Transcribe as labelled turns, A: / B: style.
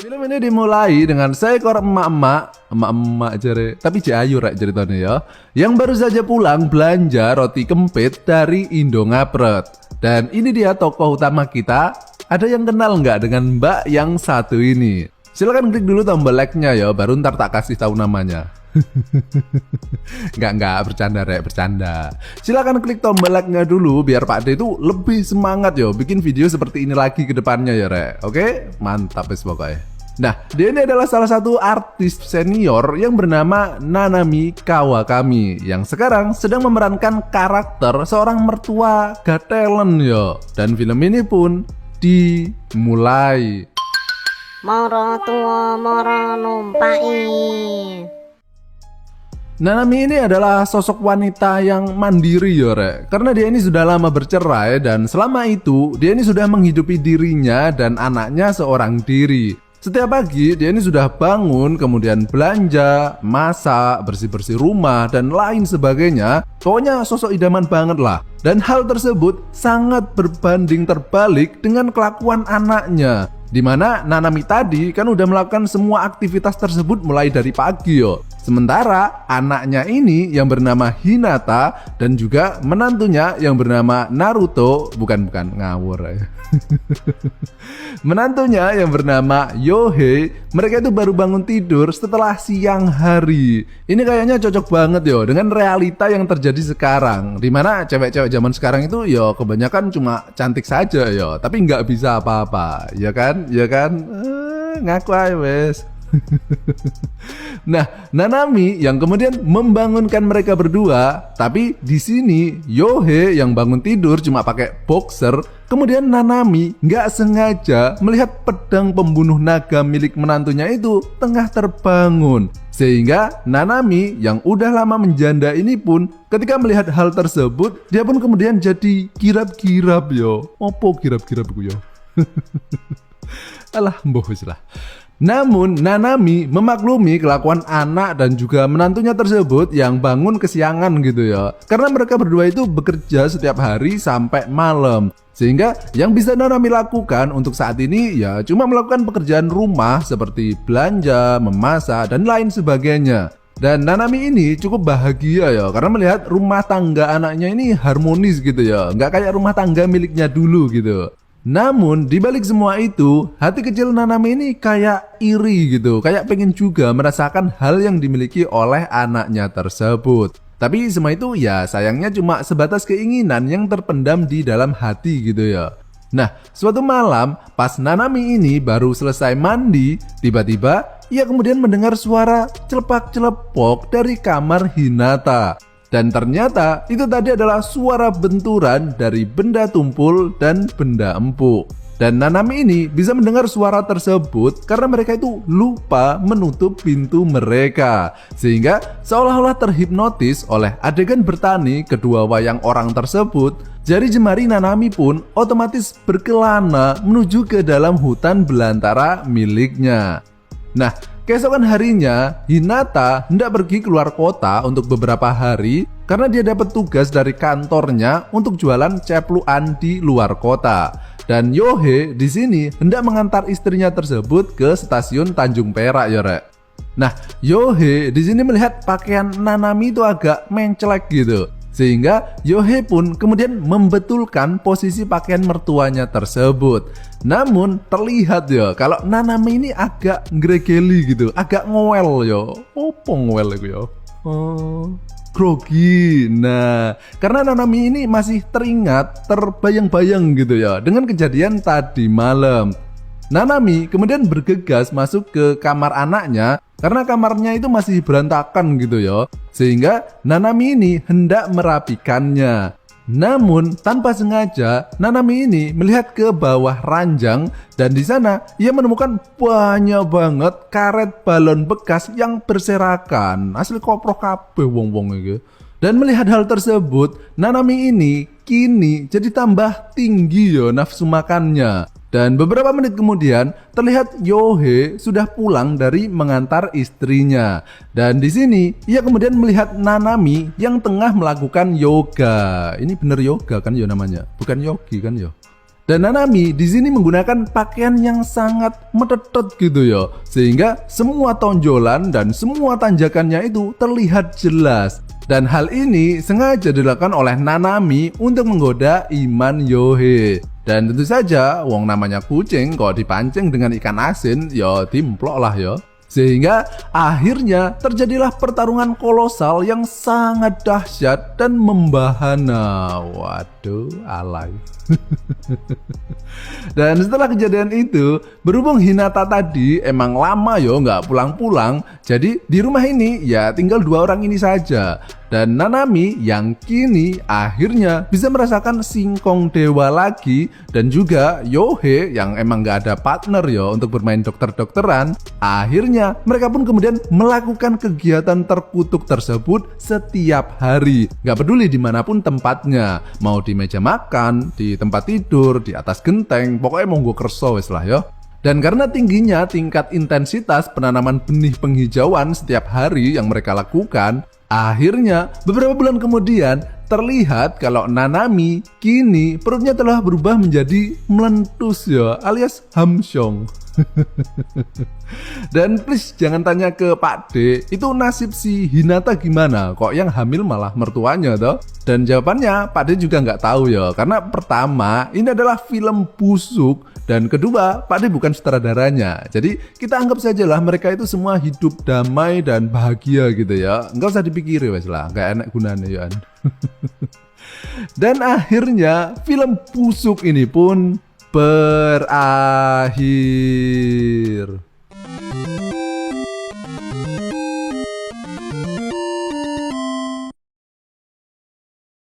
A: Film ini dimulai dengan seekor emak-emak jare, tapi ayu rek ceritanya ya, yang baru saja pulang belanja roti kempit dari Indongapret. Dan ini dia tokoh utama kita. Ada yang kenal nggak dengan mbak yang satu ini? Silahkan klik dulu tombol like-nya ya, baru ntar tak kasih tahu namanya. Enggak, bercanda rek, bercanda. Silakan klik tombol like-nya dulu biar Pak D itu lebih semangat yo bikin video seperti ini lagi ke depannya ya rek. Oke, mantap wes pokoknya. Nah, dia ini adalah salah satu artis senior yang bernama Nanami Kawakami yang sekarang sedang memerankan karakter seorang mertua got talent yo. Dan film ini pun dimulai.
B: Moro tua moro numpai.
A: Nanami ini adalah sosok wanita yang mandiri ya rek. Karena dia ini sudah lama bercerai dan selama itu dia ini sudah menghidupi dirinya dan anaknya seorang diri. Setiap pagi dia ini sudah bangun, kemudian belanja, masak, bersih-bersih rumah dan lain sebagainya. Pokoknya sosok idaman banget lah. Dan hal tersebut sangat berbanding terbalik dengan kelakuan anaknya. Dimana Nanami tadi kan udah melakukan semua aktivitas tersebut mulai dari pagi yo. Sementara anaknya ini yang bernama Hinata dan juga menantunya yang bernama Naruto, bukan ngawur ya. Menantunya yang bernama Yohei, mereka itu baru bangun tidur setelah siang hari. Ini kayaknya cocok banget yo dengan realita yang terjadi sekarang, dimana cewek-cewek zaman sekarang itu yo kebanyakan cuma cantik saja yo, tapi nggak bisa apa-apa, ya kan? Ngaku aja wes. Nah, Nanami yang kemudian membangunkan mereka berdua, tapi di sini Yohei yang bangun tidur cuma pakai boxer, kemudian Nanami nggak sengaja melihat pedang pembunuh naga milik menantunya itu tengah terbangun. Sehingga Nanami yang udah lama menjanda ini pun ketika melihat hal tersebut, dia pun kemudian jadi girap-girap yo. Opo girap-girap yo? Alah, mboh lah. Namun Nanami memaklumi kelakuan anak dan juga menantunya tersebut yang bangun kesiangan gitu ya. Karena mereka berdua itu bekerja setiap hari sampai malam. Sehingga yang bisa Nanami lakukan untuk saat ini ya cuma melakukan pekerjaan rumah seperti belanja, memasak, dan lain sebagainya. Dan Nanami ini cukup bahagia ya karena melihat rumah tangga anaknya ini harmonis gitu ya. Nggak kayak rumah tangga miliknya dulu gitu. Namun dibalik semua itu, hati kecil Nanami ini kayak iri gitu, kayak pengen juga merasakan hal yang dimiliki oleh anaknya tersebut. Tapi semua itu ya sayangnya cuma sebatas keinginan yang terpendam di dalam hati gitu ya. Nah, suatu malam pas Nanami ini baru selesai mandi, tiba-tiba ia kemudian mendengar suara celepak-celepok dari kamar Hinata. Dan ternyata itu tadi adalah suara benturan dari benda tumpul dan benda empuk. Dan Nanami ini bisa mendengar suara tersebut karena mereka itu lupa menutup pintu mereka. Sehingga seolah-olah terhipnotis oleh adegan bertani kedua wayang orang tersebut, jari jemari Nanami pun otomatis berkelana menuju ke dalam hutan belantara miliknya. Nah, keesokan harinya, Hinata hendak pergi keluar kota untuk beberapa hari karena dia dapat tugas dari kantornya untuk jualan cepluan di luar kota. Dan Yohei di sini hendak mengantar istrinya tersebut ke stasiun Tanjung Perak ya rek. Nah, Yohei di sini melihat pakaian Nanami itu agak mencelek gitu. Sehingga Yohei pun kemudian membetulkan posisi pakaian mertuanya tersebut. Namun terlihat ya kalau Nanami ini agak gregeli gitu, agak ngowel yo. Opo ngowel itu yo? Grogi. Nah, karena Nanami ini masih teringat, terbayang-bayang gitu ya dengan kejadian tadi malam. Nanami kemudian bergegas masuk ke kamar anaknya karena kamarnya itu masih berantakan gitu ya. Sehingga Nanami ini hendak merapikannya. Namun tanpa sengaja Nanami ini melihat ke bawah ranjang dan di sana ia menemukan banyak banget karet balon bekas yang berserakan. Asli koproh kabeh wong-wong iki. Dan melihat hal tersebut, Nanami ini kini jadi tambah tinggi ya nafsu makannya. Dan beberapa menit kemudian terlihat Yohei sudah pulang dari mengantar istrinya. Dan di sini ia kemudian melihat Nanami yang tengah melakukan yoga. Ini bener yoga kan ya namanya, bukan yogi kan ya? Dan Nanami di sini menggunakan pakaian yang sangat metetet gitu ya, sehingga semua tonjolan dan semua tanjakannya itu terlihat jelas. Dan hal ini sengaja dilakukan oleh Nanami untuk menggoda iman Yohei. Dan tentu saja, wong namanya kucing kok dipancing dengan ikan asin, ya dimplok lah ya. Sehingga akhirnya terjadilah pertarungan kolosal yang sangat dahsyat dan membahana. Waduh, alay. Dan setelah kejadian itu, berhubung Hinata tadi emang lama yo nggak pulang-pulang, jadi di rumah ini ya tinggal 2 orang ini saja. Dan Nanami yang kini akhirnya bisa merasakan singkong dewa lagi, dan juga Yohei yang emang nggak ada partner yo untuk bermain dokter-dokteran. Akhirnya mereka pun kemudian melakukan kegiatan terkutuk tersebut setiap hari, nggak peduli dimanapun tempatnya, mau di meja makan, di tempat tidur, di atas genteng, pokoknya monggo kerso wes lah yo. Dan karena tingginya tingkat intensitas penanaman benih penghijauan setiap hari yang mereka lakukan, akhirnya beberapa bulan kemudian terlihat kalau Nanami kini perutnya telah berubah menjadi melentus ya, alias hamsyong. Dan please jangan tanya ke Pak D, itu nasib si Hinata gimana? Kok yang hamil malah mertuanya toh? Dan jawabannya Pak D juga nggak tahu ya, karena pertama ini adalah film busuk, dan kedua Pak D bukan sutradaranya. Jadi kita anggap sajalah mereka itu semua hidup damai dan bahagia gitu ya. Nggak usah dipikiri wes lah, nggak enak gunanya ya. Dan akhirnya film busuk ini pun berakhir.